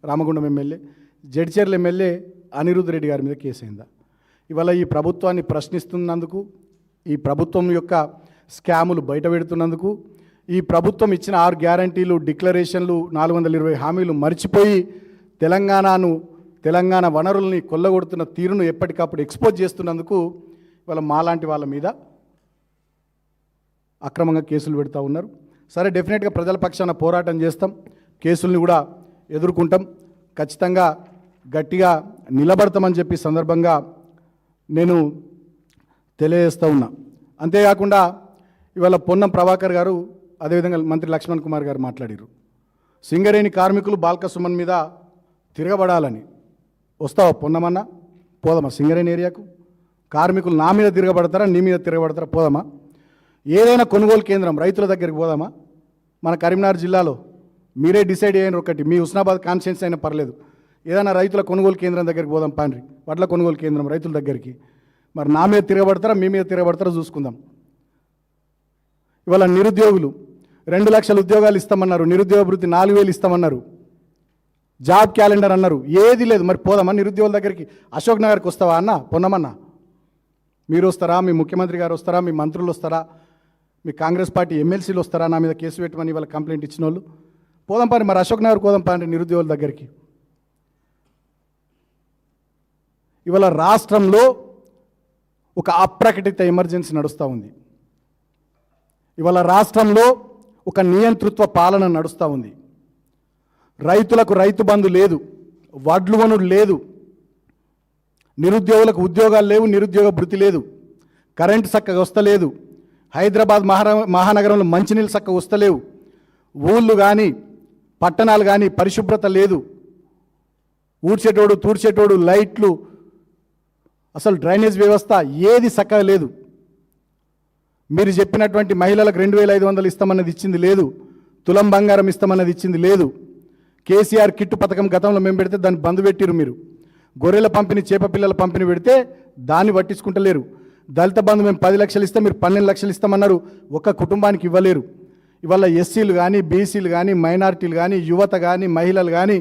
Ramagundam MLA, Jadcherla MLA Anirudh Reddy గారి మీద case అయిందా? ఇవాళ ఈ ప్రభుత్వాన్ని ప్రశ్నిస్తున్నందుకు, ఈ ప్రభుత్వం యొక్క స్కాములు బయట పెడుతున్నందుకు, ఈ ప్రభుత్వం ఇచ్చిన 6 గ్యారంటీలు, డిక్లరేషన్లు, 420 హామీలు మర్చిపోయి తెలంగాణ వనరుల్ని కొల్లగొడుతున్న తీరును ఎప్పటికప్పుడు ఎక్స్పోజ్ చేస్తున్నందుకు ఇవాళ మాలాంటి వాళ్ళ మీద అక్రమంగా కేసులు పెడతా ఉన్నారు. సరే, డెఫినెట్గా ప్రజల పక్షాన పోరాటం చేస్తాం, కేసుల్ని కూడా ఎదుర్కొంటాం, ఖచ్చితంగా గట్టిగా నిలబడతామని చెప్పి సందర్భంగా నేను తెలియజేస్తూ ఉన్నా. అంతేకాకుండా ఇవాళ పొన్నం ప్రభాకర్ గారు, అదేవిధంగా మంత్రి లక్ష్మణ్ కుమార్ గారు మాట్లాడారు. సింగరేణి కార్మికులు బాల్క సుమన్ మీద తిరగబడాలని. వస్తావా పొన్నమన్నా? పోదామా సింగరేణి ఏరియాకు? కార్మికులు నా మీద తిరగబడతారా, నీ మీద తిరగబడతారా? పోదామా? ఏదైనా కొనుగోలు కేంద్రం రైతుల దగ్గరికి పోదామా? మన కరీంనగర్ జిల్లాలో మీరే డిసైడ్ అయ్యారు, ఒకటి మీ హుస్నాబాద్ కాన్స్టిట్యున్సీ అయినా పర్లేదు, ఏదైనా రైతుల కొనుగోలు కేంద్రం దగ్గరికి పోదాం పాండ్రి, వడ్ల కొనుగోలు కేంద్రం రైతుల దగ్గరికి. మరి నా మీద తిరగబడతారా, మీ మీద తిరగబడతారా చూసుకుందాం. ఇవాళ నిరుద్యోగులు 2 లక్షల ఉద్యోగాలు ఇస్తామన్నారు, నిరుద్యోగ భృతి 4,000 ఇస్తామన్నారు, జాబ్ క్యాలెండర్ అన్నారు, ఏది లేదు. మరి పోదామా నిరుద్యోగుల దగ్గరికి? అశోక్ నగర్కి వస్తావా అన్న? పొన్నమన్నా మీరు వస్తారా? మీ ముఖ్యమంత్రి గారు వస్తారా? మీ మంత్రులు వస్తారా? మీ కాంగ్రెస్ పార్టీ ఎమ్మెల్సీలు వస్తారా నా మీద కేసు పెట్టమని ఇవాళ కంప్లైంట్ ఇచ్చిన వాళ్ళు? పోదాం పాని, మరి అశోక్ నగర్ పోదాం పాని నిరుద్యోగుల దగ్గరికి. ఇవాళ రాష్ట్రంలో ఒక అప్రకటిత ఎమర్జెన్సీ నడుస్తూ ఉంది. ఇవాళ రాష్ట్రంలో ఒక నియంతృత్వ పాలన నడుస్తూ ఉంది. రైతులకు రైతు బంధు లేదు, వడ్లు వనుడు లేదు, నిరుద్యోగులకు ఉద్యోగాలు లేవు, నిరుద్యోగ భృతి లేదు, కరెంటు చక్కగా వస్తలేదు, హైదరాబాద్ మహానగరంలో మంచినీళ్ళు చక్కగా వస్తలేవు, ఊళ్ళు కానీ పట్టణాలు కానీ పరిశుభ్రత లేదు, ఊడ్చేటోడు తూడ్చేటోడు లైట్లు, అసలు డ్రైనేజ్ వ్యవస్థ ఏది చక్కగా లేదు. మీరు చెప్పినటువంటి మహిళలకు 2,500 ఇస్తామన్నది ఇచ్చింది లేదు, తులం బంగారం ఇస్తామన్నది ఇచ్చింది లేదు. కేసీఆర్ కిట్టు పథకం గతంలో మేము పెడితే దాన్ని బంద్ పెట్టిరు. మీరు గొర్రెల పంపిణీ, చేప పిల్లల పంపిణీ పెడితే దాన్ని పట్టించుకుంటలేరు. దళిత బంధు మేము 10 లక్షలు ఇస్తాం, మీరు 12 లక్షలు ఇస్తామన్నారు, ఒక్క కుటుంబానికి ఇవ్వలేరు. ఇవాళ ఎస్సీలు కానీ, బీసీలు కానీ, మైనారిటీలు కానీ, యువత కానీ, మహిళలు కానీ